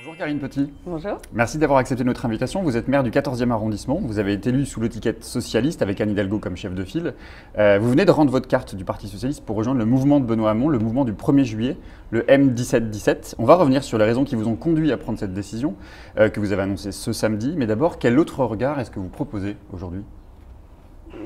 Bonjour Karine Petit. Bonjour. Merci d'avoir accepté notre invitation. Vous êtes maire du 14e arrondissement. Vous avez été élu sous l'étiquette socialiste avec Anne Hidalgo comme chef de file. Vous venez de rendre votre carte du Parti socialiste pour rejoindre le mouvement de Benoît Hamon, le mouvement du 1er juillet, le M1717. On va revenir sur les raisons qui vous ont conduit à prendre cette décision que vous avez annoncée ce samedi. Mais d'abord, quel autre regard est-ce que vous proposez aujourd'hui ?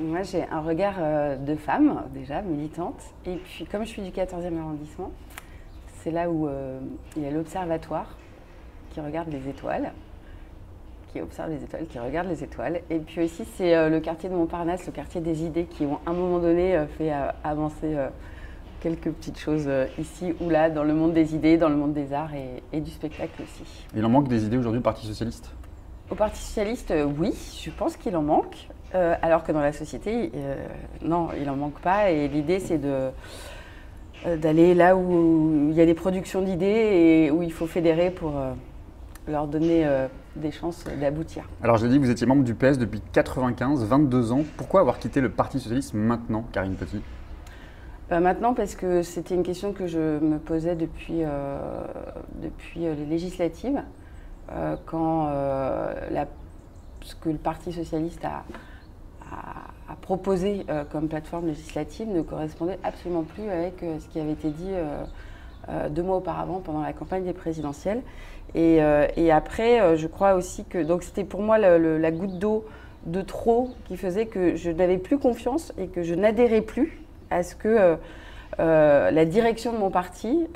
Moi, j'ai un regard de femme, déjà, militante. Et puis, comme je suis du 14e arrondissement, c'est là où il y a l'observatoire qui regarde les étoiles, qui observe les étoiles, qui regarde les étoiles. Et puis aussi, c'est le quartier de Montparnasse, le quartier des idées, qui ont à un moment donné fait avancer quelques petites choses ici ou là, dans le monde des idées, dans le monde des arts et du spectacle aussi. Il en manque des idées aujourd'hui au Parti socialiste ? Au Parti socialiste, oui, je pense qu'il en manque. Alors que dans la société, non, il n'en manque pas. Et l'idée, c'est d'aller là où il y a des productions d'idées et où il faut fédérer pour leur donner des chances d'aboutir. Alors je l'ai dit, vous étiez membre du PS depuis 1995, 22 ans. Pourquoi avoir quitté le Parti socialiste maintenant, Karine Petit ? Maintenant, parce que c'était une question que je me posais depuis les législatives, quand ce que le Parti socialiste a proposé comme plateforme législative ne correspondait absolument plus avec ce qui avait été dit 2 mois auparavant pendant la campagne des présidentielles. Et après, je crois aussi que donc c'était pour moi la goutte d'eau de trop qui faisait que je n'avais plus confiance et que je n'adhérais plus à ce que la direction de mon parti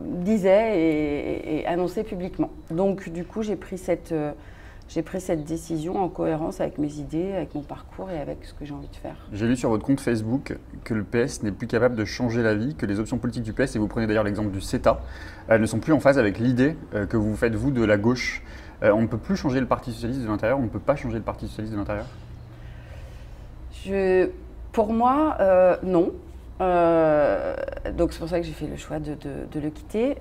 disait et annonçait publiquement. Donc du coup, j'ai pris cette décision en cohérence avec mes idées, avec mon parcours et avec ce que j'ai envie de faire. J'ai lu sur votre compte Facebook que le PS n'est plus capable de changer la vie, que les options politiques du PS, et vous prenez d'ailleurs l'exemple du CETA, ne sont plus en phase avec l'idée que vous faites, vous, de la gauche. On ne peut plus changer le Parti socialiste de l'intérieur, on ne peut pas changer le Parti socialiste de l'intérieur ? Pour moi, non. Donc c'est pour ça que j'ai fait le choix de le quitter.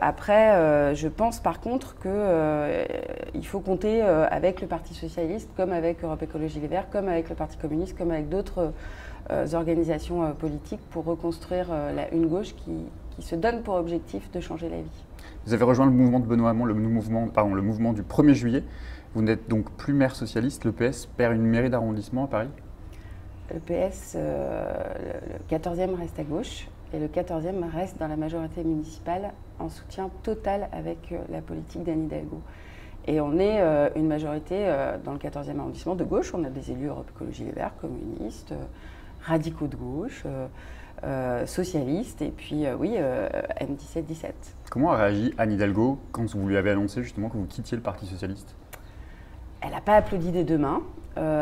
Après, je pense par contre qu'il faut compter avec le Parti socialiste, comme avec Europe Écologie Les Verts, comme avec le Parti communiste, comme avec d'autres organisations politiques pour reconstruire une gauche qui se donne pour objectif de changer la vie. Vous avez rejoint le mouvement de Benoît Hamon, le mouvement du 1er juillet. Vous n'êtes donc plus maire socialiste. Le PS perd une mairie d'arrondissement à Paris ? Le PS, le 14e reste à gauche et le 14e reste dans la majorité municipale en soutien total avec la politique d'Anne Hidalgo. Et on est une majorité dans le 14e arrondissement de gauche. On a des élus Europe Écologie Les Verts, communistes, radicaux de gauche, socialistes et puis M17-17. Comment a réagi Anne Hidalgo quand vous lui avez annoncé justement que vous quittiez le Parti socialiste ? Elle n'a pas applaudi des 2 mains.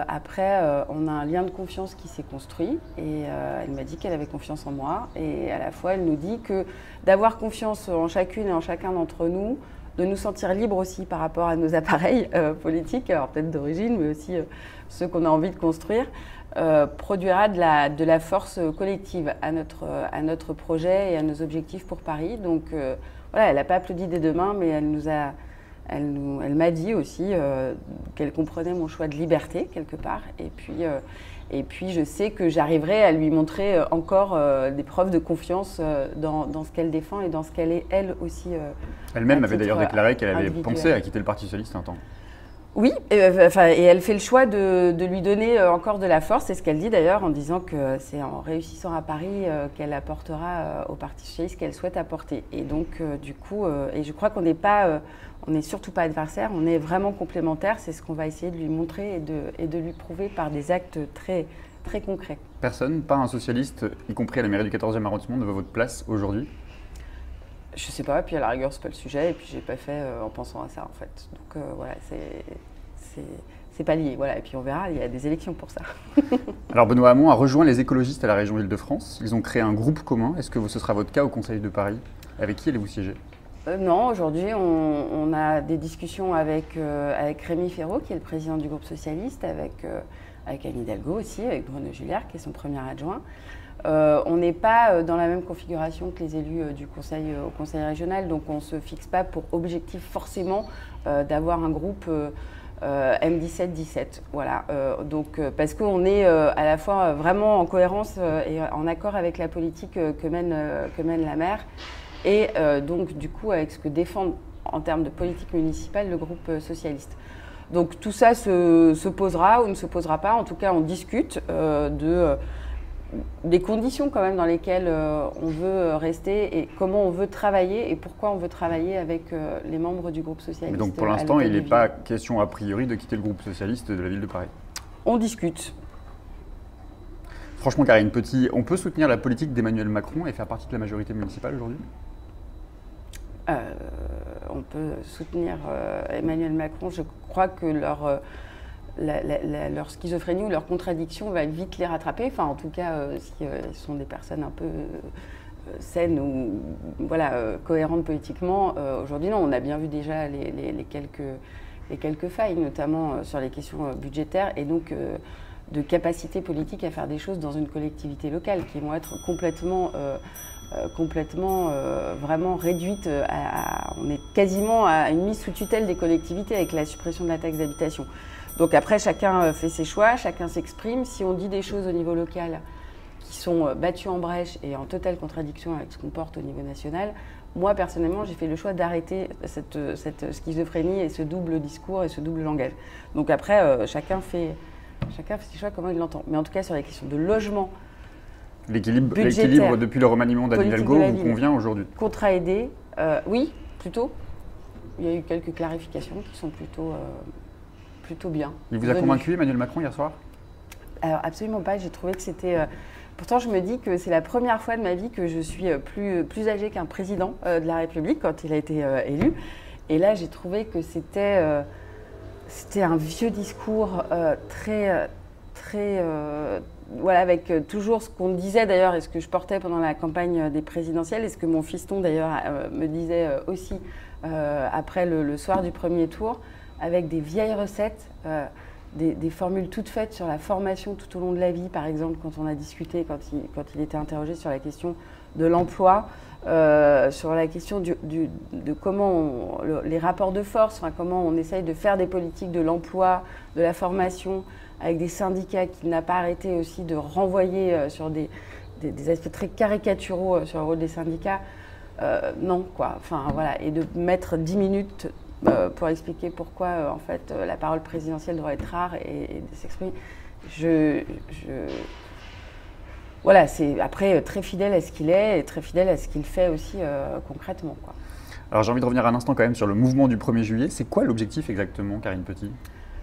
Après, on a un lien de confiance qui s'est construit et elle m'a dit qu'elle avait confiance en moi. Et à la fois, elle nous dit que d'avoir confiance en chacune et en chacun d'entre nous, de nous sentir libres aussi par rapport à nos appareils politiques, alors peut-être d'origine, mais aussi ceux qu'on a envie de construire, produira de la force collective à notre projet et à nos objectifs pour Paris. Donc voilà, elle n'a pas applaudi des 2 mains, mais elle m'a dit aussi qu'elle comprenait mon choix de liberté, quelque part. Et puis je sais que j'arriverai à lui montrer encore des preuves de confiance dans ce qu'elle défend et dans ce qu'elle est, elle aussi. Elle-même avait d'ailleurs déclaré qu'elle avait pensé à quitter le Parti socialiste un temps. Oui, et elle fait le choix de lui donner encore de la force, c'est ce qu'elle dit d'ailleurs, en disant que c'est en réussissant à Paris qu'elle apportera au Parti socialiste qu'elle souhaite apporter. Et donc, du coup, et je crois qu'on n'est surtout pas adversaires, on est vraiment complémentaires, c'est ce qu'on va essayer de lui montrer et de lui prouver par des actes très, très concrets. Personne, pas un socialiste, y compris à la mairie du 14e arrondissement, ne veut votre place aujourd'hui ? Je sais pas, et puis à la rigueur, c'est pas le sujet, et puis j'ai pas fait en pensant à ça en fait. Donc voilà, c'est pas lié, voilà, et puis on verra, il y a des élections pour ça. Alors Benoît Hamon a rejoint les écologistes à la région Île-de-France. Ils ont créé un groupe commun. Est-ce que ce sera votre cas au Conseil de Paris ? Avec qui allez-vous siéger ? Non, aujourd'hui, on a des discussions avec Rémi Féraud, qui est le président du groupe socialiste, avec Anne Hidalgo aussi, avec Bruno Julliard, qui est son premier adjoint. On n'est pas dans la même configuration que les élus du conseil au conseil régional, donc on ne se fixe pas pour objectif forcément d'avoir un groupe M17-17. Voilà. Parce qu'on est à la fois vraiment en cohérence et en accord avec la politique que mène la maire, et donc du coup avec ce que défendent en termes de politique municipale le groupe socialiste. Donc tout ça se posera ou ne se posera pas. En tout cas, on discute des conditions quand même dans lesquelles on veut rester et comment on veut travailler et pourquoi on veut travailler avec les membres du groupe socialiste. Mais donc pour l'instant, il n'est pas question a priori de quitter le groupe socialiste de la ville de Paris. On discute. Franchement, Karine Petit, on peut soutenir la politique d'Emmanuel Macron et faire partie de la majorité municipale aujourd'hui ? On peut soutenir Emmanuel Macron. Je crois que leur schizophrénie ou leur contradiction va vite les rattraper. Enfin, en tout cas, si ils sont des personnes un peu saines ou cohérentes politiquement. Aujourd'hui, non, on a bien vu déjà les quelques failles, notamment sur les questions budgétaires et donc de capacité politique à faire des choses dans une collectivité locale qui vont être complètement vraiment réduite on est quasiment à une mise sous tutelle des collectivités avec la suppression de la taxe d'habitation. Donc après, chacun fait ses choix, chacun s'exprime. Si on dit des choses au niveau local qui sont battues en brèche et en totale contradiction avec ce qu'on porte au niveau national, moi personnellement, j'ai fait le choix d'arrêter cette schizophrénie et ce double discours et ce double langage. Donc après, chacun fait ses choix comment il l'entend. Mais en tout cas, sur les questions de logement, l'équilibre depuis le remaniement d'Anne Hidalgo vous convient aujourd'hui? Contrat aidé, oui, plutôt. Il y a eu quelques clarifications qui sont plutôt bien. Il vous a convaincu, Emmanuel Macron, hier soir? Alors absolument pas, j'ai trouvé que c'était... Pourtant, je me dis que c'est la première fois de ma vie que je suis plus âgée qu'un président de la République quand il a été élu. Et là, j'ai trouvé que c'était un vieux discours très voilà, avec toujours ce qu'on disait d'ailleurs et ce que je portais pendant la campagne des présidentielles et ce que mon fiston d'ailleurs me disait aussi après le soir du premier tour, avec des vieilles recettes, des formules toutes faites sur la formation tout au long de la vie, par exemple, quand on a discuté, quand il était interrogé sur la question de l'emploi, sur la question de comment les rapports de force, enfin, comment on essaye de faire des politiques de l'emploi, de la formation, avec des syndicats qui n'a pas arrêté aussi de renvoyer sur des aspects très caricaturaux sur le rôle des syndicats. Non, quoi. Enfin, voilà. Et de mettre 10 minutes pour expliquer pourquoi, en fait, la parole présidentielle doit être rare et de s'exprimer. Voilà, c'est après très fidèle à ce qu'il est et très fidèle à ce qu'il fait aussi concrètement, quoi. Alors j'ai envie de revenir un instant quand même sur le mouvement du 1er juillet. C'est quoi l'objectif exactement, Karine Petit?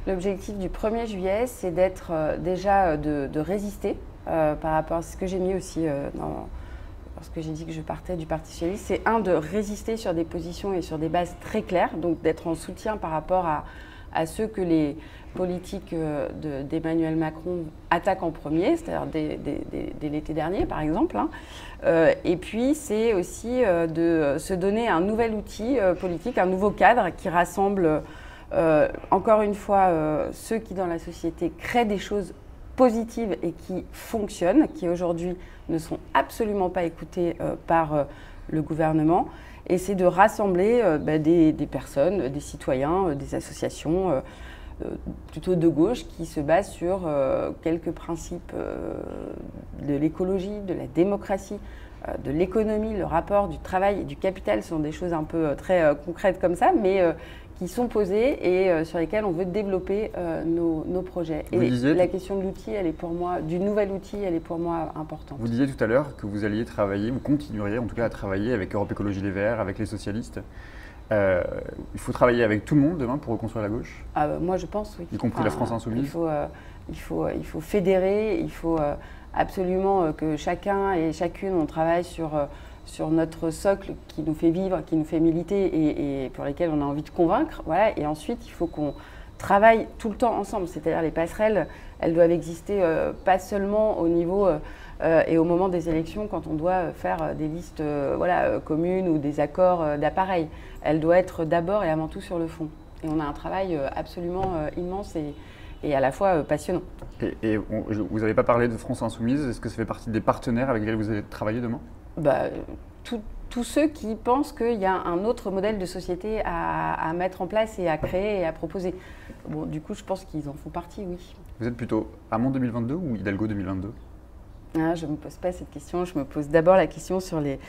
L'objectif du 1er juillet, c'est d'être déjà de résister par rapport à ce que j'ai mis aussi lorsque j'ai dit que je partais du Parti socialiste. C'est de résister sur des positions et sur des bases très claires, donc d'être en soutien par rapport à ceux que les politiques d'Emmanuel Macron attaquent en premier, c'est-à-dire dès l'été dernier par exemple. Et puis c'est aussi de se donner un nouvel outil politique, un nouveau cadre qui rassemble encore une fois ceux qui dans la société créent des choses positives et qui fonctionnent, qui aujourd'hui ne sont absolument pas écoutés par le gouvernement. Et c'est de rassembler des personnes, des citoyens, des associations plutôt de gauche qui se basent sur quelques principes de l'écologie, de la démocratie, de l'économie, le rapport du travail et du capital. Ce sont des choses un peu très concrètes comme ça, mais qui sont posées et sur lesquelles on veut développer nos projets. Et la question de l'outil, elle est pour moi, du nouvel outil, elle est pour moi importante. Vous disiez tout à l'heure que vous alliez travailler, vous continueriez en tout cas à travailler avec Europe Écologie Les Verts, avec les socialistes. Il faut travailler avec tout le monde demain pour reconstruire la gauche? Moi je pense, oui. Y compris la France Insoumise? Il faut fédérer, il faut absolument que chacun et chacune, on travaille sur notre socle qui nous fait vivre, qui nous fait militer et pour lesquels on a envie de convaincre. Voilà. Et ensuite, il faut qu'on travaille tout le temps ensemble. C'est-à-dire les passerelles, elles doivent exister pas seulement au niveau et au moment des élections quand on doit faire des listes communes ou des accords d'appareil. Elles doivent être d'abord et avant tout sur le fond. Et on a un travail absolument immense et à la fois passionnant. Vous n'avez pas parlé de France Insoumise. Est-ce que ça fait partie des partenaires avec lesquels vous allez travailler demain? Tous ceux qui pensent qu'il y a un autre modèle de société à mettre en place et à créer et à proposer. Bon, du coup, je pense qu'ils en font partie, oui. Vous êtes plutôt Hamon 2022 ou Hidalgo 2022? Ah, je ne me pose pas cette question, je me pose d'abord la question sur les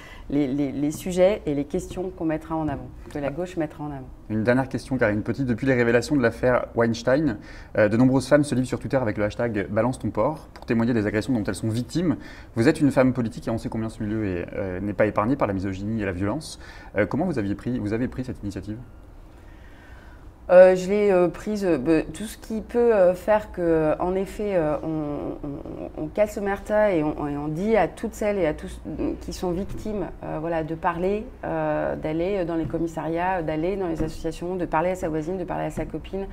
sujets et les questions qu'on mettra en avant, que la gauche mettra en avant. Une dernière question, Karine Petit. Depuis les révélations de l'affaire Weinstein, de nombreuses femmes se livrent sur Twitter avec le hashtag Balance ton porc pour témoigner des agressions dont elles sont victimes. Vous êtes une femme politique et on sait combien ce milieu n'est pas épargné par la misogynie et la violence. Comment vous avez pris cette initiative ? Je l'ai prise, tout ce qui peut faire qu'en effet, on casse l'omerta et on dit à toutes celles et à tous qui sont victimes voilà, de parler, d'aller dans les commissariats, d'aller dans les associations, de parler à sa voisine, de parler à sa copine,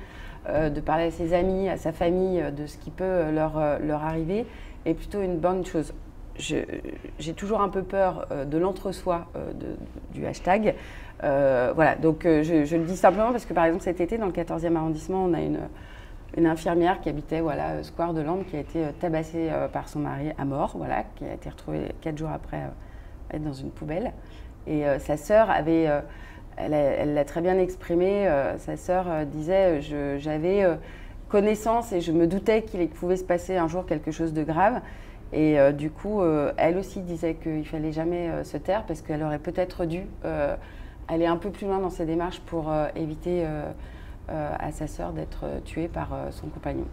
de parler à ses amis, à sa famille, de ce qui peut leur arriver, est plutôt une bonne chose. J'ai toujours un peu peur de l'entre-soi du hashtag. Voilà, donc je le dis simplement parce que par exemple cet été dans le 14e arrondissement, on a une infirmière qui habitait voilà, Square de Lambres qui a été tabassée par son mari à mort, voilà, qui a été retrouvée 4 jours après être dans une poubelle. Et sa sœur avait, elle l'a très bien exprimé, sa sœur disait j'avais connaissance et je me doutais qu'il pouvait se passer un jour quelque chose de grave. Et du coup, elle aussi disait qu'il ne fallait jamais se taire parce qu'elle aurait peut-être dû aller un peu plus loin dans ses démarches pour éviter à sa sœur d'être tuée par son compagnon.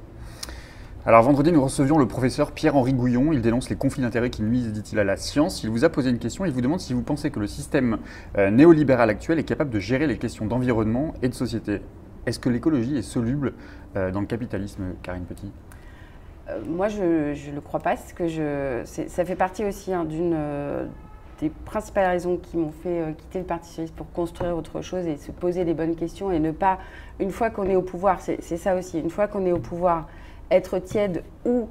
Alors vendredi, nous recevions le professeur Pierre-Henri Gouillon. Il dénonce les conflits d'intérêts qui nuisent, dit-il, à la science. Il vous a posé une question. Il vous demande si vous pensez que le système néolibéral actuel est capable de gérer les questions d'environnement et de société. Est-ce que l'écologie est soluble dans le capitalisme, Karine Petit ? Moi, je ne le crois pas, parce que ça fait partie aussi d'une des principales raisons qui m'ont fait quitter le Parti socialiste pour construire autre chose et se poser les bonnes questions et ne pas, une fois qu'on est au pouvoir, c'est ça aussi, une fois qu'on est au pouvoir, être tiède ou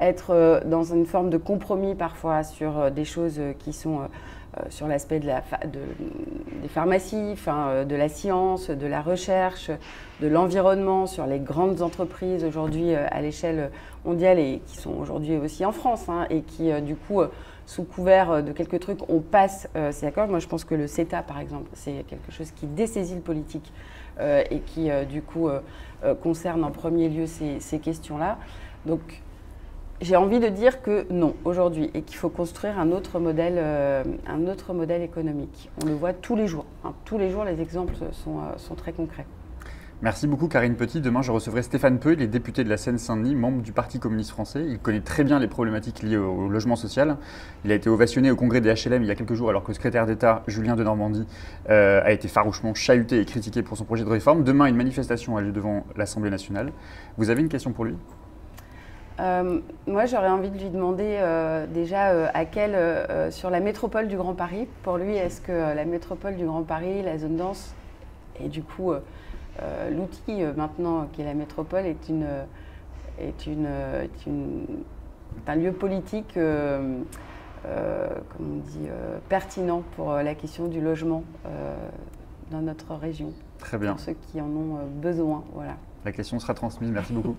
être dans une forme de compromis parfois sur des choses qui sont sur l'aspect des pharmacies, de la science, de la recherche, de l'environnement, sur les grandes entreprises aujourd'hui à l'échelle mondiale et qui sont aujourd'hui aussi en France et qui du coup, sous couvert de quelques trucs, on passe ces accords. Moi je pense que le CETA par exemple, c'est quelque chose qui dessaisit le politique et qui du coup concerne en premier lieu ces questions-là. Donc j'ai envie de dire que non, aujourd'hui, et qu'il faut construire un autre modèle économique. On le voit tous les jours. Tous les jours, les exemples sont très concrets. Merci beaucoup Karine Petit. Demain, je recevrai Stéphane Peu, il est député de la Seine-Saint-Denis, membre du Parti communiste français. Il connaît très bien les problématiques liées au logement social. Il a été ovationné au congrès des HLM il y a quelques jours, alors que le secrétaire d'État, Julien Denormandie, a été farouchement chahuté et critiqué pour son projet de réforme. Demain, une manifestation a lieu devant l'Assemblée nationale. Vous avez une question pour lui ? Moi, j'aurais envie de lui demander déjà sur la métropole du Grand Paris. Pour lui, est-ce que la métropole du Grand Paris, la zone dense, et du coup l'outil maintenant qui est la métropole est un lieu politique comme on dit, pertinent pour la question du logement dans notre région. Très bien. Pour ceux qui en ont besoin. Voilà. La question sera transmise. Merci beaucoup.